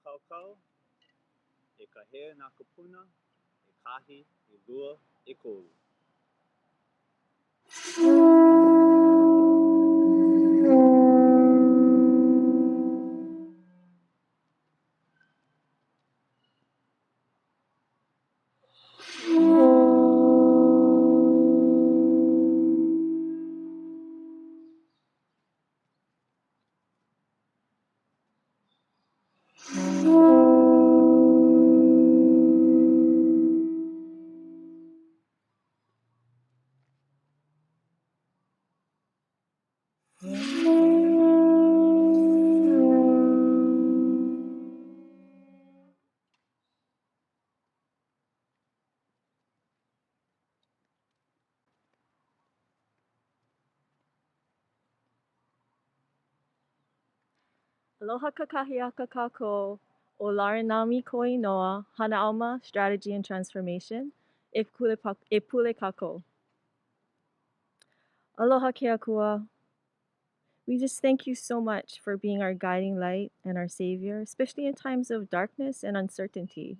Kaukau, e Kāhea nā Kūpuna, e Kahi, e Lua, e Kolu. Aloha kakahiaka kako, o Larinami Koinoa, Hanaʻauma, Strategy and Transformation, e Pule kako. Aloha ke akua. We just thank you so much for being our guiding light and our savior, especially in times of darkness and uncertainty.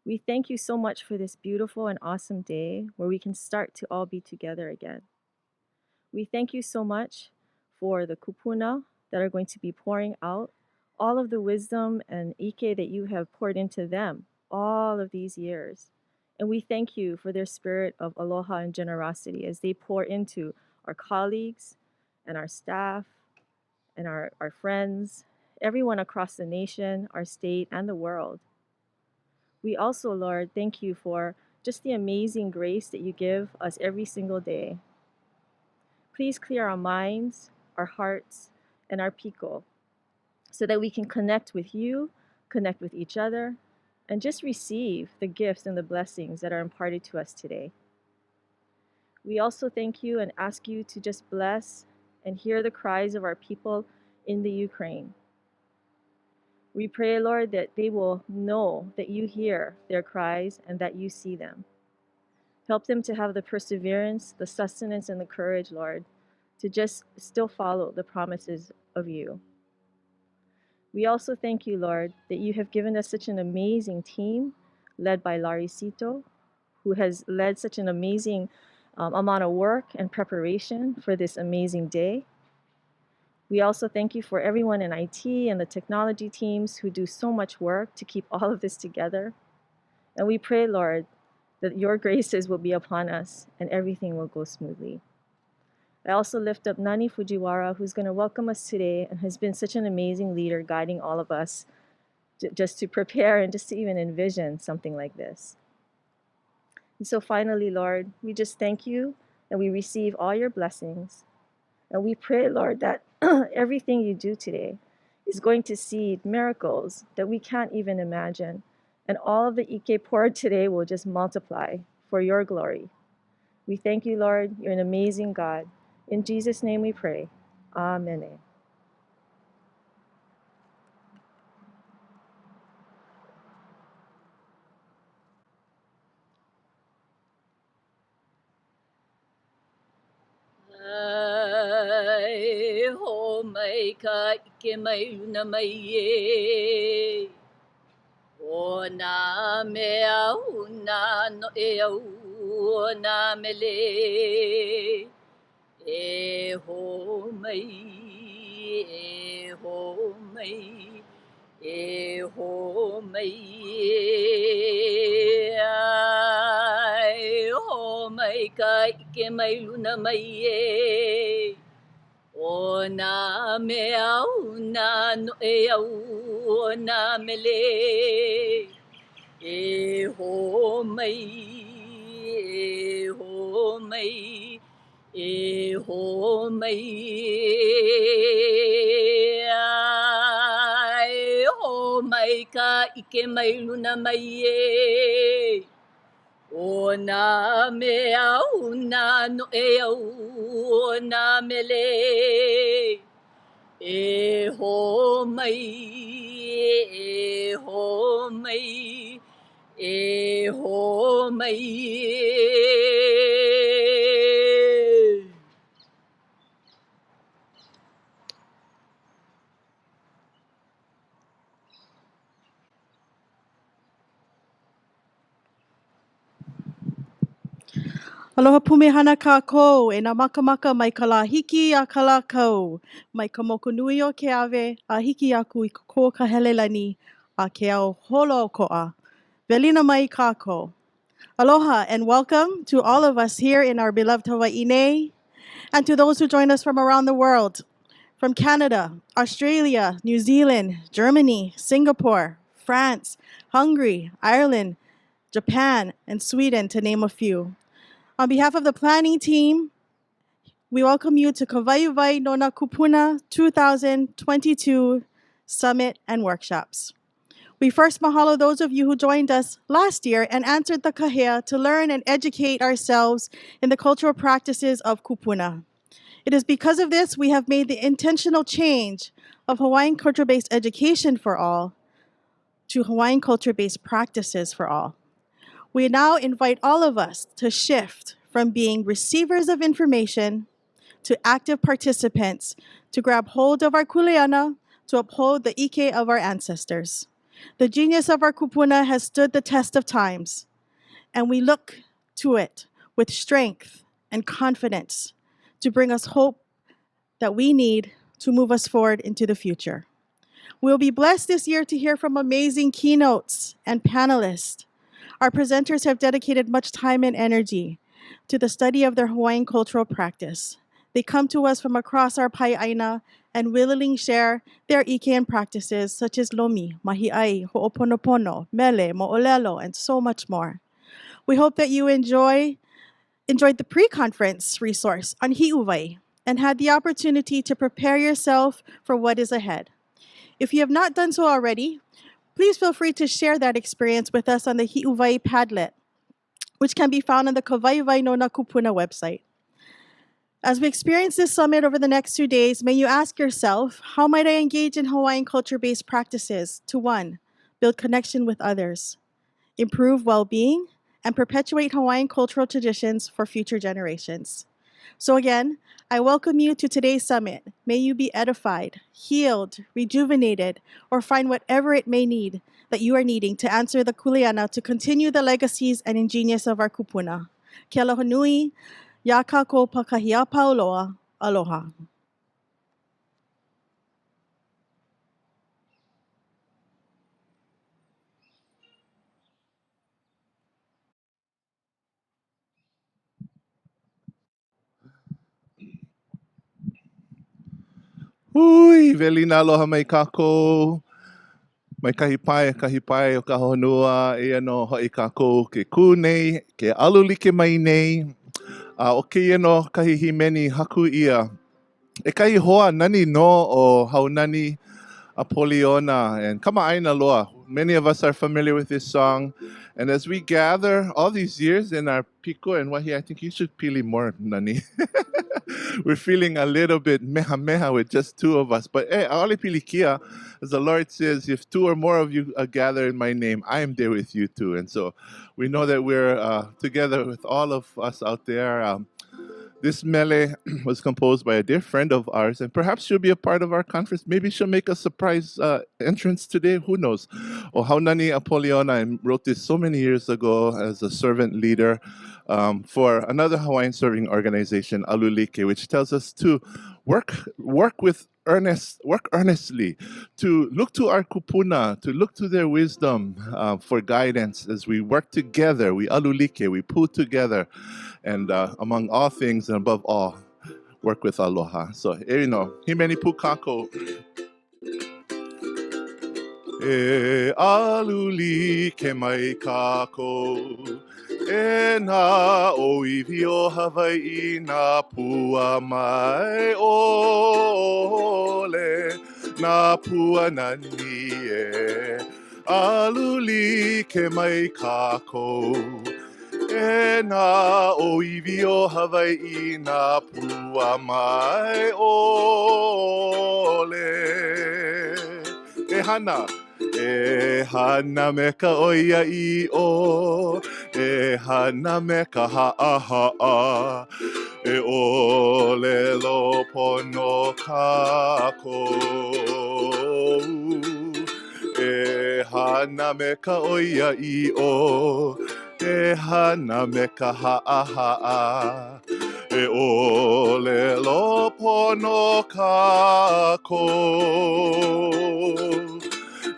We thank you so much for this beautiful and awesome day where we can start to all be together again. We thank you so much for the Kūpuna that are going to be pouring out all of the wisdom and ike that you have poured into them all of these years. And we thank you for their spirit of aloha and generosity as they pour into our colleagues and our staff and our friends, everyone across the nation, our state, and the world. We also, Lord, thank you for just the amazing grace that you give us every single day. Please clear our minds, our hearts, and our piko so that we can connect with you, connect with each other, and just receive the gifts and the blessings that are imparted to us today. We also thank you and ask you to just bless and hear the cries of our people in the Ukraine. We pray, Lord, that they will know that you hear their cries and that you see them. Help them to have the perseverance, the sustenance, and the courage, Lord, to just still follow the promises of you. We also thank you, Lord, that you have given us such an amazing team led by Larisito, who has led such an amazing amount of work and preparation for this amazing day. We also thank you for everyone in IT and the technology teams who do so much work to keep all of this together. And we pray, Lord, that your graces will be upon us and everything will go smoothly. I also lift up Nani Fujiwara, who's going to welcome us today and has been such an amazing leader guiding all of us just to prepare and just to even envision something like this. And so finally, Lord, we just thank you and we receive all your blessings. And we pray, Lord, that everything you do today is going to seed miracles that we can't even imagine. And all of the ike poured today will just multiply for your glory. We thank you, Lord. You're an amazing God. In Jesus' name we pray. Amen. Ai ho mai ka ike mai luna mai e o nā mea huna no e au o nā mele e ho mai e ho mai e ho mai ai ho mai ka ike mai luna mai e o nā mea una no e au o nā mele e ho mai e ho mai e ho mai ai ho mai ka ike mai luna mai e o nā mea una no e au o nā mele e ho mai e ho mai e ho mai Aloha pumehana kākou, e nā makamaka mai ka lā hiki a ka lā kau, mai ka mokonui o ke ave, a hiki aku I ka kō ka helelani, a ke au holo ko'a. Velina mai kākou. Aloha and welcome to all of us here in our beloved Hawaiʻi nei, and to those who join us from around the world, from Canada, Australia, New Zealand, Germany, Singapore, France, Hungary, Ireland, Japan, and Sweden, to name a few. On behalf of the planning team, we welcome you to Waiwai no na Kūpuna 2022 Summit and Workshops. We first mahalo those of you who joined us last year and answered the Kāhea to learn and educate ourselves in the cultural practices of Kūpuna. It is because of this we have made the intentional change of Hawaiian culture-based education for all to Hawaiian culture-based practices for all. We now invite all of us to shift from being receivers of information to active participants to grab hold of our kuleana to uphold the ike of our ancestors. The genius of our kupuna has stood the test of times, and we look to it with strength and confidence to bring us hope that we need to move us forward into the future. We'll be blessed this year to hear from amazing keynotes and panelists. Our presenters have dedicated much time and energy to the study of their Hawaiian cultural practice. They come to us from across our pai'aina and willingly share their ikean practices such as lomi, mahi'ai, ho'oponopono, mele, ʻŌlelo, and so much more. We hope that you enjoyed the pre-conference resource on hi'uwai and had the opportunity to prepare yourself for what is ahead. If you have not done so already, please feel free to share that experience with us on the hi'uwai Padlet, which can be found on the Waiwai no na Kūpuna website. As we experience this summit over the next 2 days, may you ask yourself, how might I engage in Hawaiian culture-based practices to 1, build connection with others, improve well-being, and perpetuate Hawaiian cultural traditions for future generations. So again, I welcome you to today's summit. May you be edified, healed, rejuvenated, or find whatever it may need that you are needing to answer the kuleana to continue the legacies and ingenious of our kupuna. Ke aloha nui, ya kākou pakahia pauloa, aloha. Hui, velina aloha mai kākou. Mai kahi pai o ka honua, e ano hoi kākou ke kū nei, ke alu like mai nei. O ke ano kahi himeni haku ia. E kahi hoa nani no o haunani Apoliona and Kama'aina Loa. Many of us are familiar with this song. And as we gather all these years in our piko and wahi, I think you should pili more, Nani. We're feeling a little bit meha with just 2 of us. But aole pili kia, as the Lord says, if 2 or more of you gather in my name, I am there with you too. And so we know that we're together with all of us out there. This mele was composed by a dear friend of ours, and perhaps she'll be a part of our conference. Maybe she'll make a surprise entrance today. Who knows? O Haunani Apoliona wrote this so many years ago as a servant leader for another Hawaiian serving organization, Alu Like, which tells us to work earnestly, to look to our kupuna, to look to their wisdom for guidance as we work together. We Alu Like, we pull together. And among all things and above all, work with aloha. So, himeni pu kako. E alu like mai kako. E na oiwi o Hawaiʻi na pua mai ole. Na pua nani e. Alu like mai kako. E na oiwi o Hawaiʻi na pua mai ole. E hana me ka oia I o. E hana me ka haʻahaʻa. E ʻŌlelo pono kākou. E hana me ka oia I o. e hana me ka ha'aha'a. E ʻŌlelo pono kākou.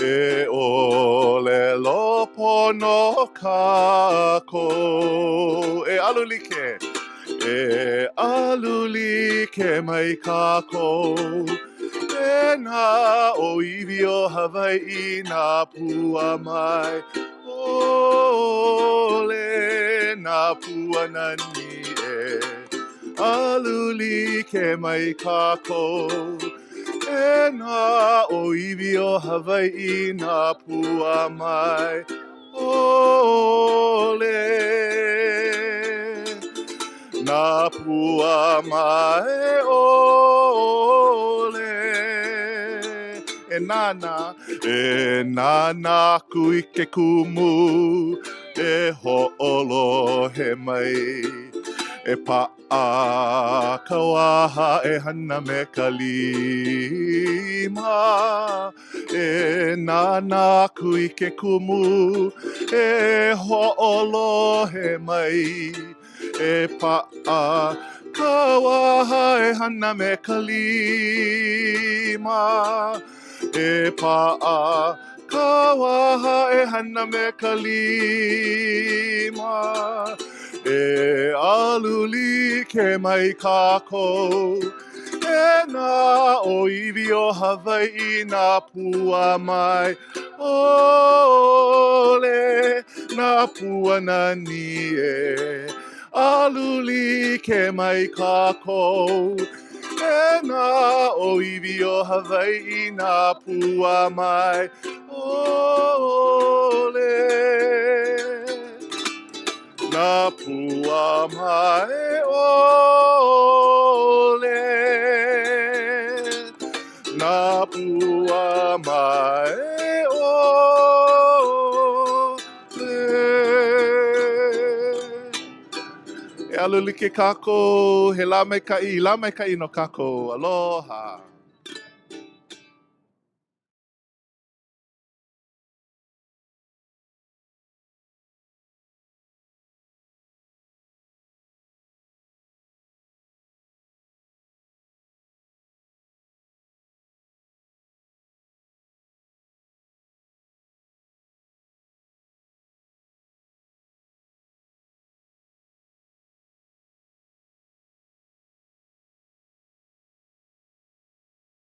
E ʻŌlelo pono kākou. E alu like. E alu like mai kākou. E nā o iwi o Hawaiʻi nā pua mai. Ole nā pua nani e. Alu like mai kākou. E nā o iwi o Hawaiʻi nā pua mai. Ole nā pua mai ole. E nāna kui ke kumu. E ho'olo he mai. E pa'a kawaha e hana me ka lima. E nāna kui ke kumu. E ho'olo he mai. E pa'a kawaha e hana me ka lima. E pa'a kawaha e hana me ka lima. E alu like mai kākou. E nā o iwi o Hawaiʻi nā pua mai. Ole nā pua nani e. Alu like mai kākou. E nā o iwi o Hawaiʻi nā pua mai. Ole nā pua mai ole. Nā pua mai ole. E alu like kākou, he la mai kai no kākou. Aloha.